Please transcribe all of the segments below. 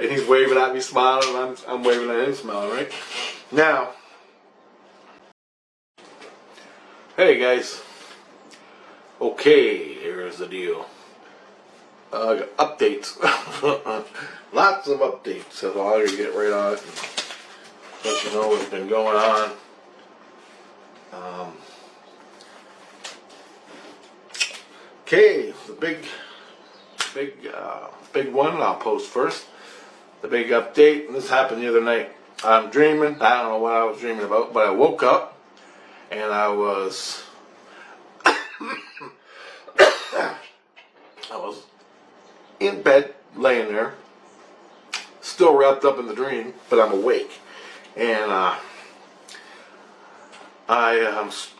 And he's waving at me, smiling, and I'm waving at him, smiling, right? Now, hey guys. Okay, here's the deal. Updates. Lots of updates. So I'll get right on it and let you know what's been going on. Okay, the big one I'll post first. The big update, and this happened the other night. I'm dreaming. I don't know what I was dreaming about, but I woke up and I was in bed, laying there, still wrapped up in the dream, but I'm awake. And I was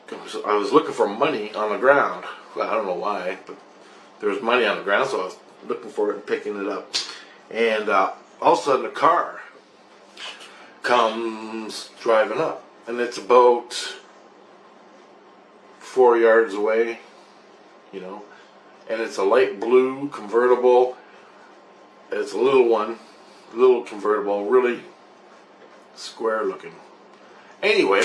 looking for money on the ground. I don't know why, but there was money on the ground, so I was looking for it and picking it up. And all of a sudden, a car comes driving up, and it's about 4 yards away, you know. And it's a light blue convertible. It's a little one, little convertible, really square looking. Anyway,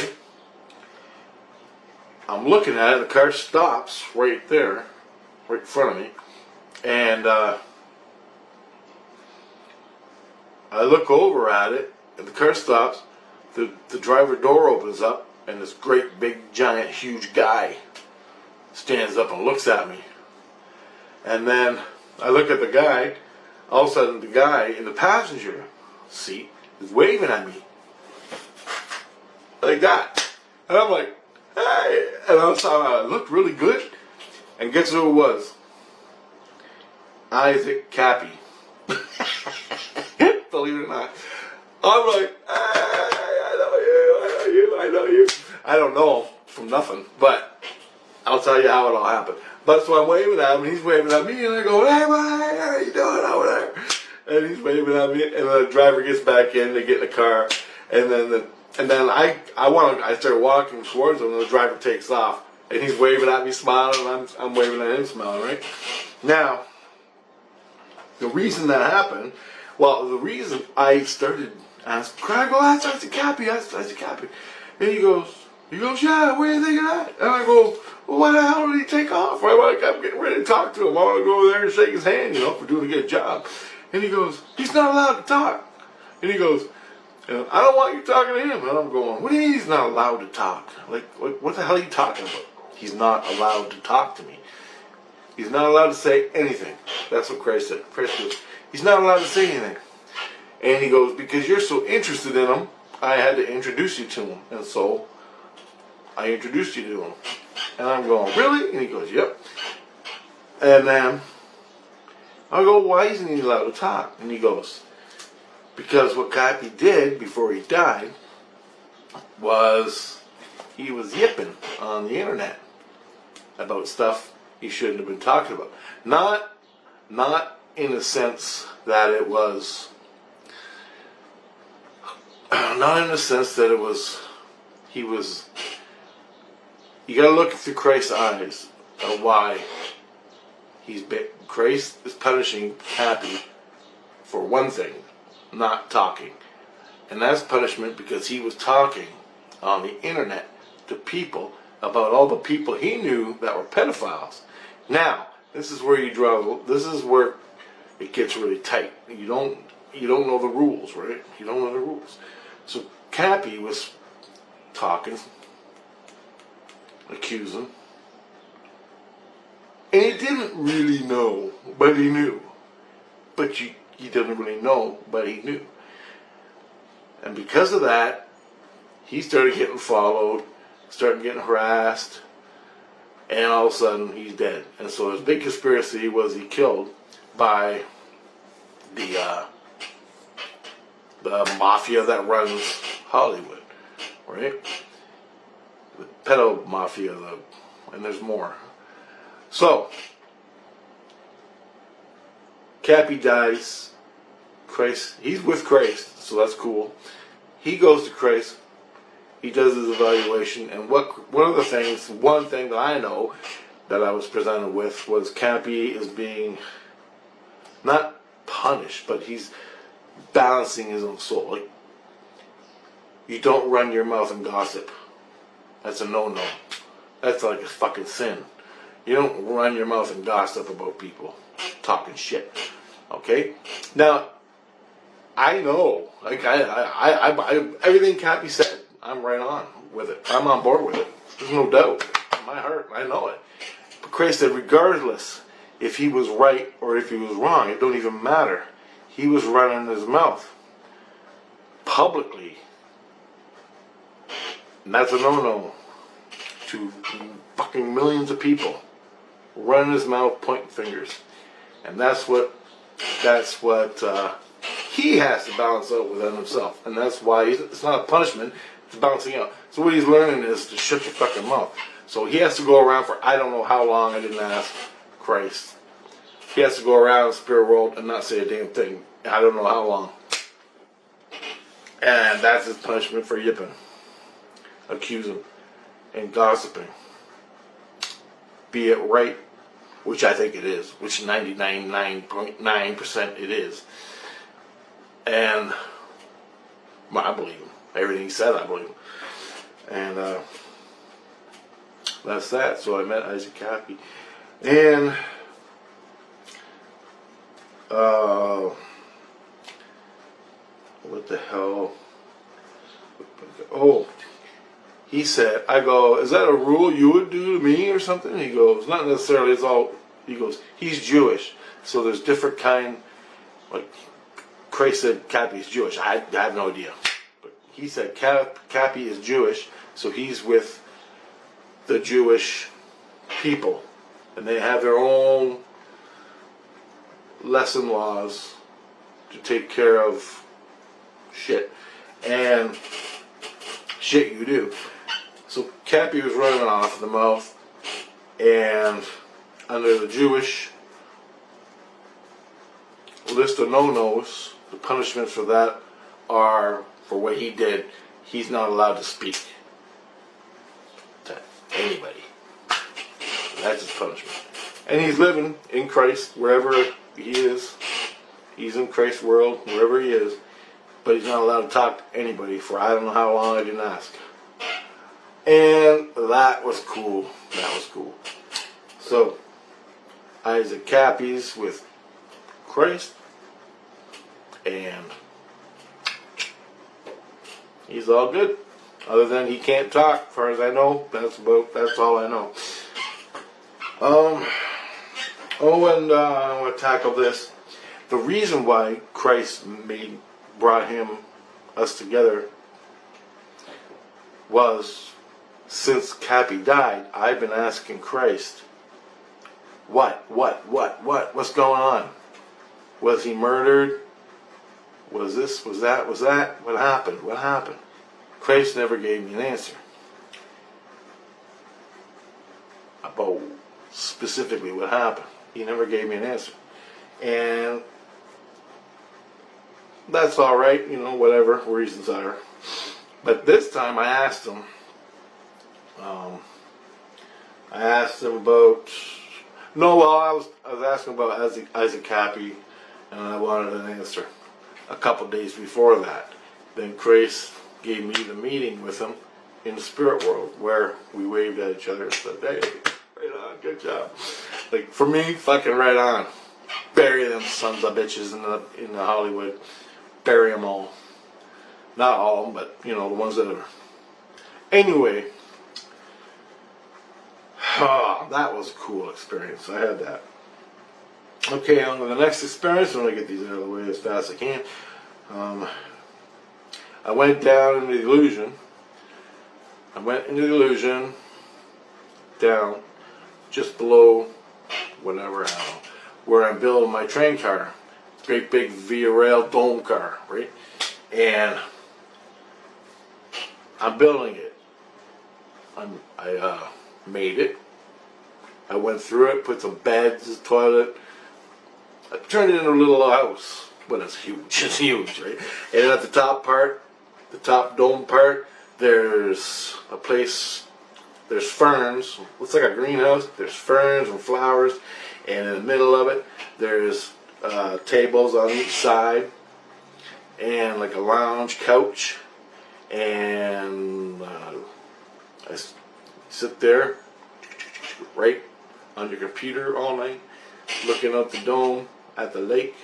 I'm looking at it. The car stops right there, right in front of me, and I look over at it, and the car stops. The driver door opens up, and this great big giant huge guy stands up and looks at me. And then I look at the guy. All of a sudden, the guy in the passenger seat is waving at me like that. And I'm like, hey. And I looked really good. And guess who it was? Isaak Kappy. Believe it or not. I'm like, hey, I know you. I don't know him from nothing, but I'll tell you how it all happened. But so I'm waving at him, and he's waving at me, and I go, hey, man, how you doing over there? And he's waving at me, and then the driver gets back in, they get in the car, and then I start walking towards him, and the driver takes off, and he's waving at me, smiling, and I'm waving at him, smiling, right? Now, the reason that happened, the reason I started asking, can I go ask Isaak Kappy? Isaak Kappy. And he goes, yeah, where do you think of that? And I go, well, why the hell did he take off? I'm getting ready to talk to him. I want to go over there and shake his hand, for doing a good job. And he goes, he's not allowed to talk. And he goes, I don't want you talking to him. And I'm going, what do you mean he's not allowed to talk? Like, what the hell are you talking about? He's not allowed to talk to me. He's not allowed to say anything. That's what Christ said. Christ goes, he's not allowed to say anything. And he goes, because you're so interested in him, I had to introduce you to him. And so I introduced you to him. And I'm going, really? And he goes, yep. And then I go, why isn't he allowed to talk? And he goes, because what Kappy did before he died was he was yipping on the internet about stuff he shouldn't have been talking about. Not in the sense that it was, not in the sense that it was, you gotta look through Christ's eyes of why Christ is punishing Kappy for one thing, not talking. And that's punishment because he was talking on the internet to people about all the people he knew that were pedophiles. Now, this is where this is where it gets really tight. You don't know the rules, right? You don't know the rules. So Kappy was talking, accusing, and he didn't really know, but he knew. But he didn't really know, but he knew. And because of that, he started getting followed, started getting harassed, and all of a sudden he's dead. And so his big conspiracy was he killed by the mafia that runs Hollywood, right? The pedo mafia, and there's more. So Kappy dies. Christ, he's with Christ, so that's cool. He goes to Christ. He does his evaluation, and one thing that I know that I was presented with was Kappy is being not punished, but he's balancing his own soul. Like, you don't run your mouth and gossip. That's a no-no. That's like a fucking sin. You don't run your mouth and gossip about people talking shit. Okay? Now, I know, like I everything Kappy said, I'm right on with it. I'm on board with it. There's no doubt. In my heart, I know it. But Christ said, regardless if he was right or if he was wrong, it don't even matter. He was running his mouth publicly. And that's a no-no to fucking millions of people. Running his mouth, pointing fingers. And that's what he has to balance out within himself. And that's why it's not a punishment, it's balancing out. So what he's learning is to shut your fucking mouth. So he has to go around for I don't know how long, I didn't ask Christ. He has to go around the spirit world and not say a damn thing. I don't know how long. And that's his punishment for yipping, accusing, and gossiping. Be it right, which I think it is, which 99.9% it is. And well, I believe him. Everything he said, I believe him. And that's that. So I met Isaak Kappy. And what the hell? Oh, he said, I go, is that a rule you would do to me or something? He goes, not necessarily, it's all, he goes, he's Jewish. So there's different kind, like Christ said Kappy is Jewish. I have no idea. But he said Kappy is Jewish, so he's with the Jewish people. And they have their own lesson laws to take care of shit. And shit you do. So Kappy was running off the mouth, and under the Jewish list of no-nos, the punishments for that are, for what he did, he's not allowed to speak to anybody. That's his punishment. And he's living in Christ wherever he is. He's in Christ's world, wherever he is. But he's not allowed to talk to anybody for I don't know how long, I didn't ask. And that was cool. That was cool. So, Isaak Kappy's with Christ. And he's all good. Other than he can't talk, as far as I know. That's all I know. And I want to tackle this. The reason why Christ brought us together was, since Kappy died, I've been asking Christ, what's going on? Was he murdered? Was this, was that? What happened? Christ never gave me an answer about specifically what happened. He never gave me an answer. And that's alright, whatever reasons are. But this time I asked him, I was asking about Isaak Kappy, and I wanted an answer a couple days before that. Then Christ gave me the meeting with him in the spirit world, where we waved at each other and said, hey, right on, good job. Like, for me, fucking right on. Bury them sons of bitches in the Hollywood. Bury them all. Not all of them, but, the ones that are. Anyway, that was a cool experience. I had that. Okay, on to the next experience. I'm going to get these out of the way as fast as I can. I went down into the illusion. Down just below whatever, where I'm building my train car. Great big Via Rail dome car, right? And I'm building it. I made it. I went through it, put some beds, a toilet. I turned it into a little house. But it's huge. It's huge, right? And at the top part, the top dome part, there's a place, there's ferns. Looks like a greenhouse. There's ferns and flowers. And in the middle of it, there's tables on each side. and like a lounge couch, and I sit there right on your computer all night, looking out the dome at the lake.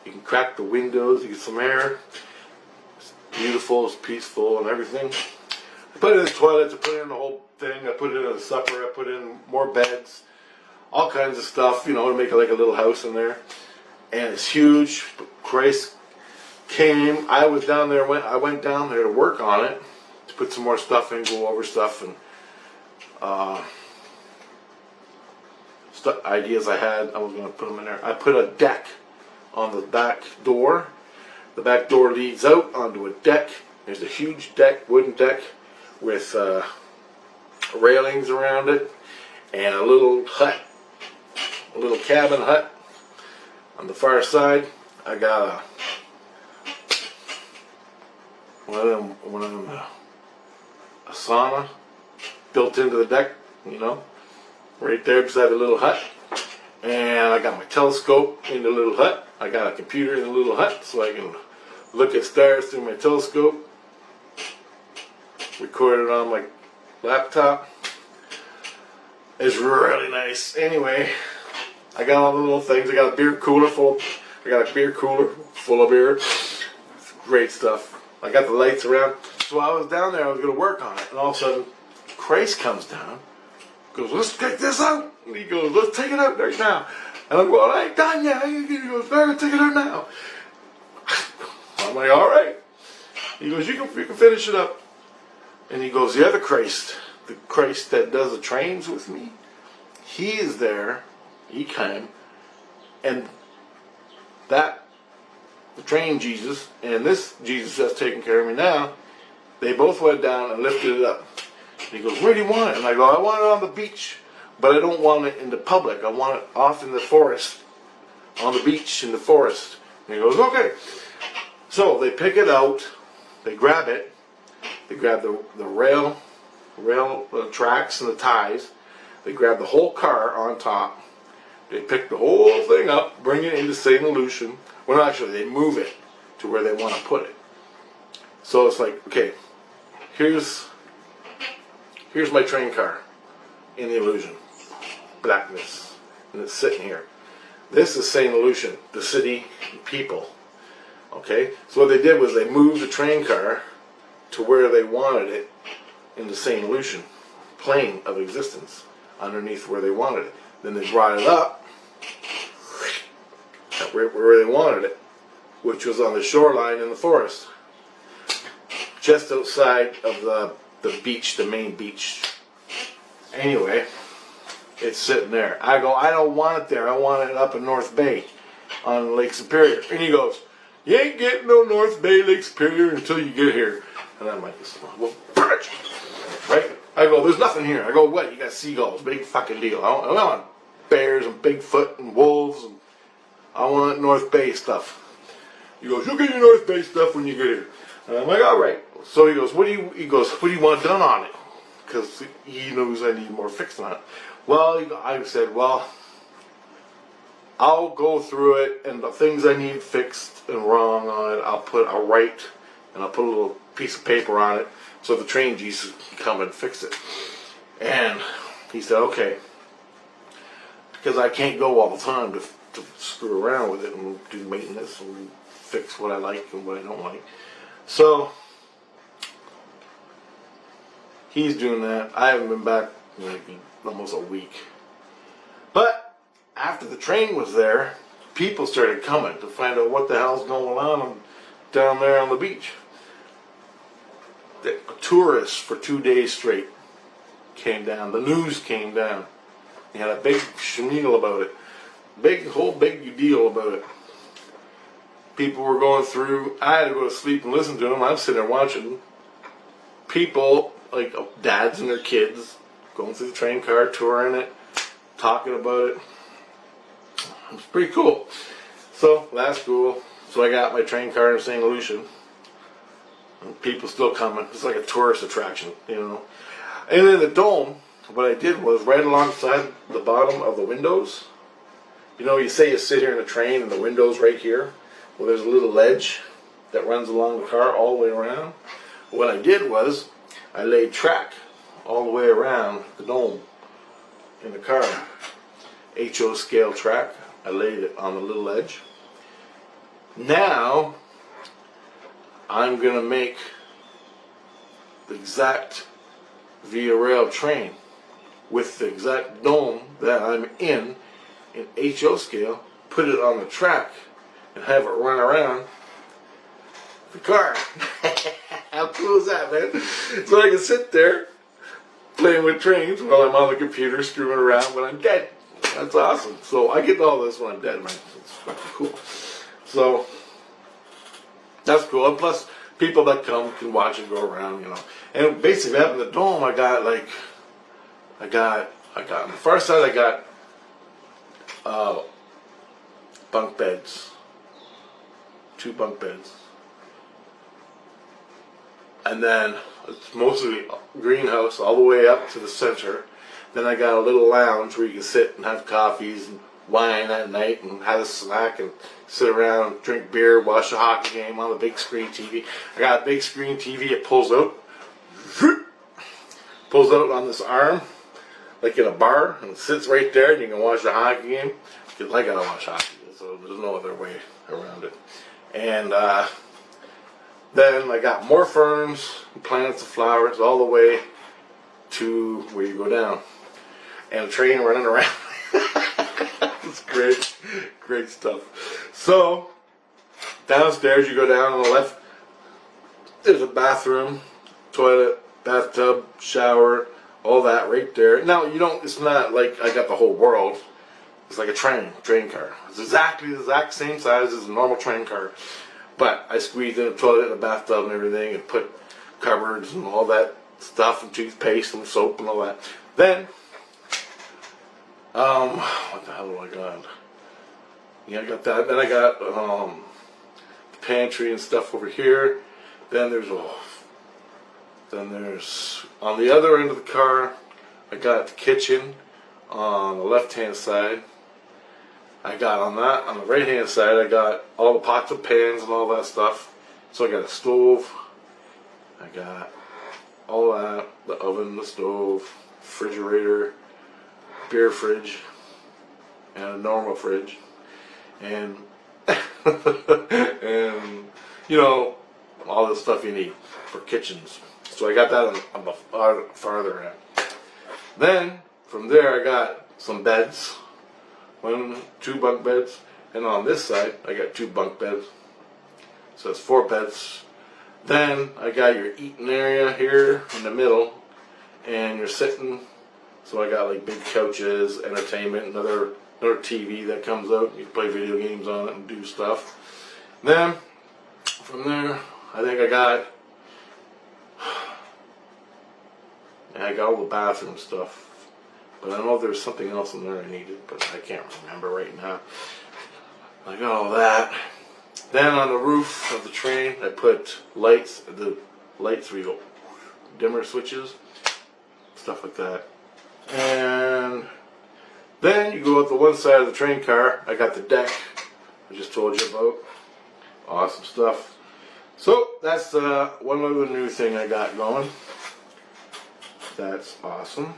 You can crack the windows, you get some air. It's beautiful, it's peaceful, and everything. I put in the toilets, I put in the whole thing, I put in a supper, I put in more beds, all kinds of stuff, you know, to make it like a little house in there. And it's huge. Christ came. I was down there. I went down there to work on it, to put some more stuff in, go over stuff, and ideas I had. I was going to put them in there. I put a deck on the back door. The back door leads out onto a deck. There's a huge deck, wooden deck, with railings around it, and a little hut, a little cabin hut. On the far side, I got a sauna built into the deck, you know, right there beside the little hut. And I got my telescope in the little hut. I got a computer in the little hut so I can look at stars through my telescope. Record it on my laptop. It's really nice. Anyway, I got all the little things. I got a beer cooler full. I got a beer cooler full of beer. It's great stuff. I got the lights around. So while I was down there, I was going to work on it, and all of a sudden, Christ comes down. Goes, let's take this out. And he goes, let's take it out right now. And I'm going, I ain't done yet. He goes, better take it out now. I'm like, all right. He goes, you can finish it up. And he goes, the other Christ, the Christ that does the trains with me, he is there. He came, and the train Jesus and this Jesus that's taking care of me now, they both went down and lifted it up. And he goes, where do you want it? And I go, I want it on the beach, but I don't want it in the public. I want it off in the forest, on the beach in the forest. And he goes, okay. So they pick it out, they grab it, they grab the rail tracks and the ties, they grab the whole car on top. They pick the whole thing up, bring it into St. Lucian. Well, actually, they move it to where they want to put it. So it's like, okay, here's my train car in the Illusion. Blackness. And it's sitting here. This is St. Lucian, the city people. Okay? So what they did was they moved the train car to where they wanted it in the St. Lucian plane of existence, underneath where they wanted it. Then they brought it up where they wanted it, which was on the shoreline in the forest, just outside of the beach, the main beach. Anyway, it's sitting there. I go, I don't want it there. I want it up in North Bay on Lake Superior. And he goes, you ain't getting no North Bay, Lake Superior until you get here. And I'm like, well, right? I go, there's nothing here. I go, what? You got seagulls, big fucking deal. I want bears and Bigfoot and wolves, and I want North Bay stuff. He goes, you'll get your North Bay stuff when you get here. And I'm like, all right. So he goes, what do you want done on it? Because he knows I need more fixing on it. Well, I said, well, I'll go through it, and the things I need fixed and wrong on it, I'll write, and I'll put a little piece of paper on it, so the train Jesus can come and fix it. And he said, okay, because I can't go all the time to screw around with it and do maintenance and fix what I like and what I don't like. So he's doing that. I haven't been back in like almost a week. But after the train was there, people started coming to find out what the hell's going on down there on the beach. The tourists for 2 days straight came down. The news came down. They had a big schmeal about it. Big deal about it. People were going through. I had to go to sleep and listen to them. I'm sitting there watching people, like dads and their kids, going through the train car, touring it, talking about it. It was pretty cool. So that's cool. So I got my train car in St. Lucian. And people still coming. It's like a tourist attraction, you know. And in the dome, what I did was right alongside the bottom of the windows. You know, you say you sit here in a train and the window's right here. Well, there's a little ledge that runs along the car all the way around. What I did was I laid track all the way around the dome in the car. HO scale track. I laid it on the little edge. Now I'm going to make the exact Via Rail train with the exact dome that I'm in HO scale, put it on the track and have it run around the car. How cool is that, man? So I can sit there playing with trains while I'm on the computer screwing around when I'm dead. That's awesome. So I get all this when I'm dead, man. It's fucking cool. So that's cool. And plus, people that come can watch it go around, you know. And basically, having the dome, I got on the far side, I got bunk beds, 2 bunk beds. And then it's mostly greenhouse all the way up to the center. Then I got a little lounge where you can sit and have coffees and wine at night and have a snack and sit around, drink beer, watch a hockey game on the big screen TV. I got a big screen TV. It pulls out on this arm like in a bar and it sits right there and you can watch the hockey game. Because I gotta watch hockey, so there's no other way around it. And then I got more ferns and plants of flowers all the way to where you go down. And a train running around. It's great, great stuff. So, downstairs you go down on the left, there's a bathroom, toilet, bathtub, shower, all that right there. Now, it's not like I got the whole world. It's like a train car. It's exactly the exact same size as a normal train car. But I squeezed in a toilet and a bathtub and everything and put cupboards and all that stuff and toothpaste and soap and all that. Then, what the hell do I got? Yeah, I got that. Then I got the pantry and stuff over here. Then there's on the other end of the car, I got the kitchen on the left-hand side. I got on the right-hand side, I got all the pots and pans and all that stuff. So I got a stove. I got all that, the oven, the stove, refrigerator, beer fridge, and a normal fridge. And, and all the stuff you need for kitchens. So I got that on the farther end. Then, from there I got some beds. 2 bunk beds. And on this side, I got 2 bunk beds. So it's 4 beds. Then I got your eating area here in the middle. And you're sitting. So I got like big couches, entertainment, another TV that comes out. You can play video games on it and do stuff. Then, from there, I think I got all the bathroom stuff. But I don't know if there's something else in there I needed, but I can't remember right now. I got all that. Then on the roof of the train, I put lights, the lights where you go, dimmer switches, stuff like that. And then you go up the one side of the train car, I got the deck I just told you about. Awesome stuff. So that's one other new thing I got going. That's awesome.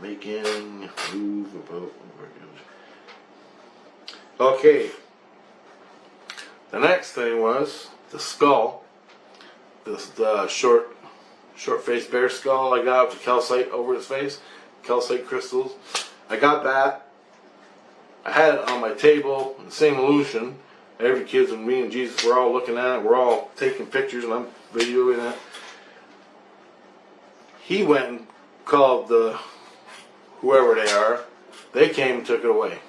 Making move about. Okay. The next thing was the skull. The short faced bear skull I got with calcite over his face. Calcite crystals. I got that. I had it on my table in St. Lucian. Every kids and me and Jesus were all looking at it. We're all taking pictures and I'm videoing it. He went and called the whoever they are. They came and took it away.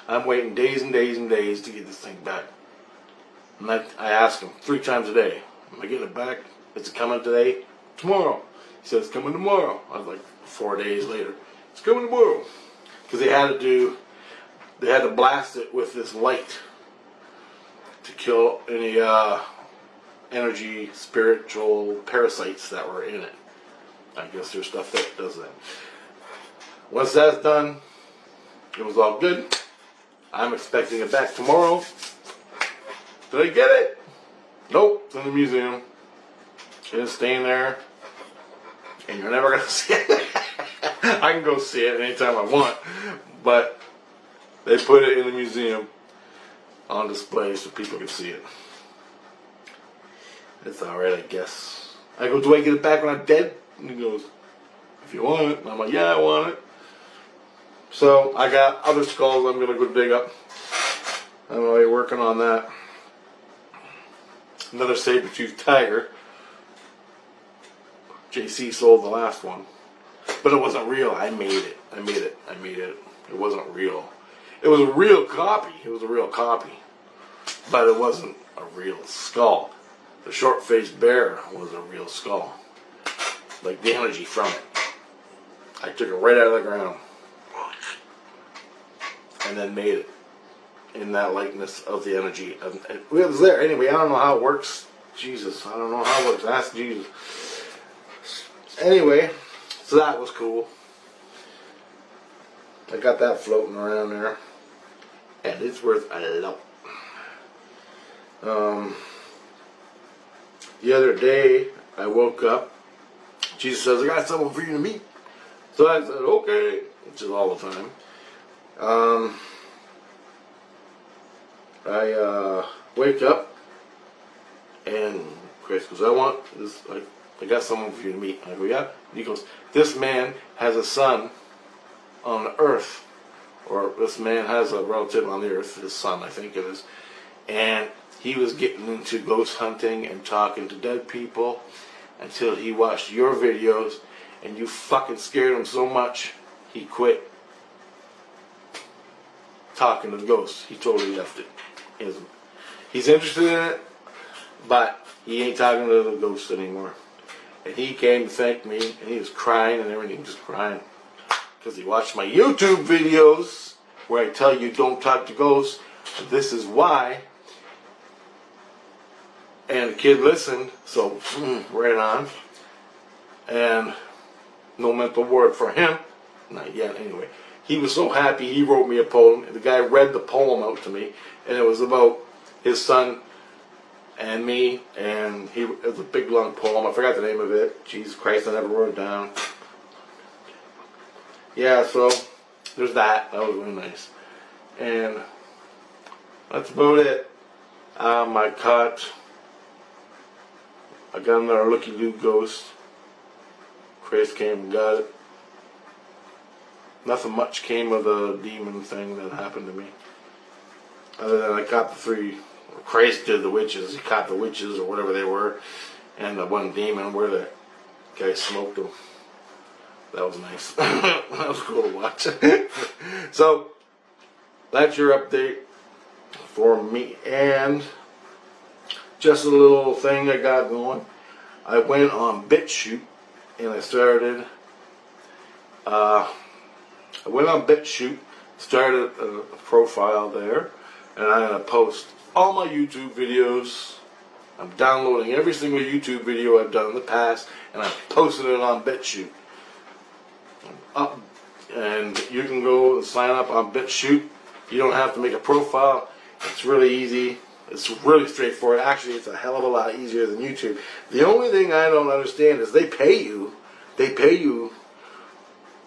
I'm waiting days and days and days to get this thing back. And I ask him 3 times a day, am I getting it back? Is it coming today? Tomorrow. He said it's coming tomorrow. I was like 4 days later. It's coming tomorrow. Because they had to blast it with this light to kill any energy, spiritual parasites that were in it. I guess there's stuff that does that. Once that's done, it was all good. I'm expecting it back tomorrow. Did I get it? Nope, it's in the museum. It's staying there. And you're never going to see it. I can go see it anytime I want. But they put it in the museum on display so people can see it. It's alright, I guess. I go, do I get it back when I'm dead? And he goes, if you want it. And I'm like, yeah, I want it. So I got other skulls I'm going to go dig up. I'm already working on that. Another saber-toothed tiger. JC sold the last one. But it wasn't real. I made it. It wasn't real. It was a real copy. But it wasn't a real skull. The short-faced bear was a real skull. Like the energy from it. I took it right out of the ground. And then made it. In that likeness of the energy. It was there. Anyway, I don't know how it works. Jesus, I don't know how it works. Ask Jesus. Anyway, so that was cool. I got that floating around there. And it's worth a lot. The other day, I woke up. Jesus says, I got someone for you to meet. So I said, okay. Which is all the time. I wake up and Chris goes, I want this, I got someone for you to meet. I go, yeah. And he goes, this man has a son on the earth, or this man has a relative on the earth, his son I think it is, and he was getting into ghost hunting and talking to dead people until he watched your videos and you fucking scared him so much he quit talking to the ghosts. He totally left it. He's interested in it, but he ain't talking to the ghosts anymore. And he came to thank me, and he was crying and everything, just crying. Because he watched my YouTube videos where I tell you don't talk to ghosts, and this is why. And the kid listened, so right on. And no mental word for him. Not yet, anyway. He was so happy, he wrote me a poem. And the guy read the poem out to me. And it was about his son and me. And it was a big, long poem. I forgot the name of it. Jesus Christ, I never wrote it down. Yeah, so there's that. That was really nice. And that's about it. I got another Looky Loo ghost. Chris came and got it. Nothing much came of the demon thing that happened to me. Other than I caught the 3, Christ did the witches. He caught the witches or whatever they were. And the one demon where the guy smoked them. That was nice. That was cool to watch. So, that's your update for me. And just a little thing I got going. I went on BitChute and I started started a profile there, and I'm going to post all my YouTube videos. I'm downloading every single YouTube video I've done in the past, and I'm posting it on BitChute. And you can go and sign up on BitChute. You don't have to make a profile. It's really easy. It's really straightforward. Actually, it's a hell of a lot easier than YouTube. The only thing I don't understand is they pay you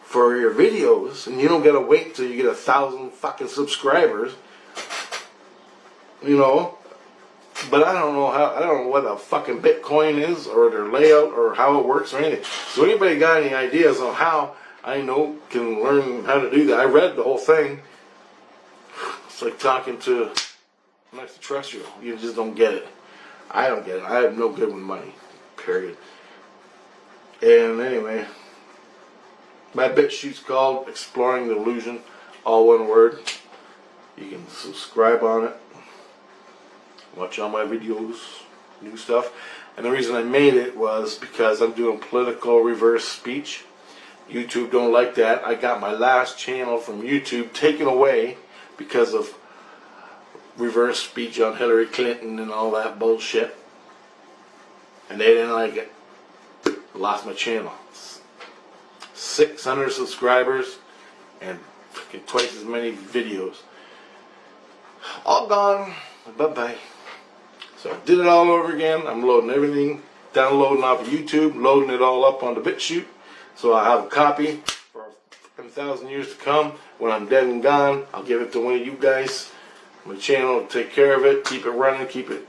for your videos, and you don't gotta wait till you get 1,000 fucking subscribers. You know, but I don't know what a fucking Bitcoin is, or their layout, or how it works, or anything. So anybody got any ideas on how I can learn how to do that? I read the whole thing. It's like talking to an extraterrestrial. You just don't get it. I don't get it. I have no good with money. Period. And anyway, my BitChute's called Exploring the Illusion, all one word. You can subscribe on it. Watch all my videos, new stuff. And the reason I made it was because I'm doing political reverse speech. YouTube don't like that. I got my last channel from YouTube taken away because of reverse speech on Hillary Clinton and all that bullshit. And they didn't like it. Lost my channel. 600 subscribers and twice as many videos. all gone. Bye-bye. So I did it all over again. I'm loading everything, downloading off of YouTube, loading it all up on the BitChute. So I have a copy for 1,000 years to come. When I'm dead and gone, I'll give it to one of you guys. My channel will take care of it, keep it running, keep it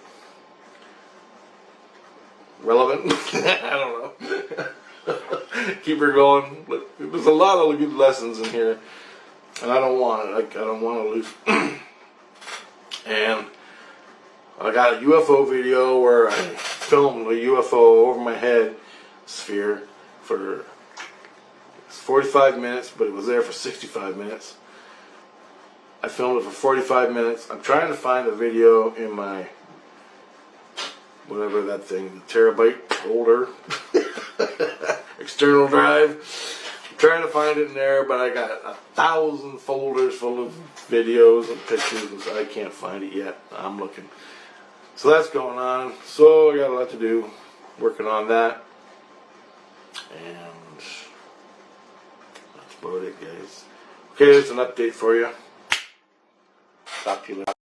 relevant. I don't know. Keep her going. There's a lot of good lessons in here, and I don't want it. I don't want to lose. And I got a UFO video where I filmed a UFO over my head sphere for 45 minutes, but it was there for 65 minutes. I filmed it for 45 minutes. I'm trying to find a video in my, whatever that thing, the terabyte folder, external drive. I'm trying to find it in there, but I got 1,000 folders full of videos and pictures, and so I can't find it yet. I'm looking. So that's going on. So I got a lot to do, working on that. And that's about it, guys. Okay, there's an update for you. Talk to you later.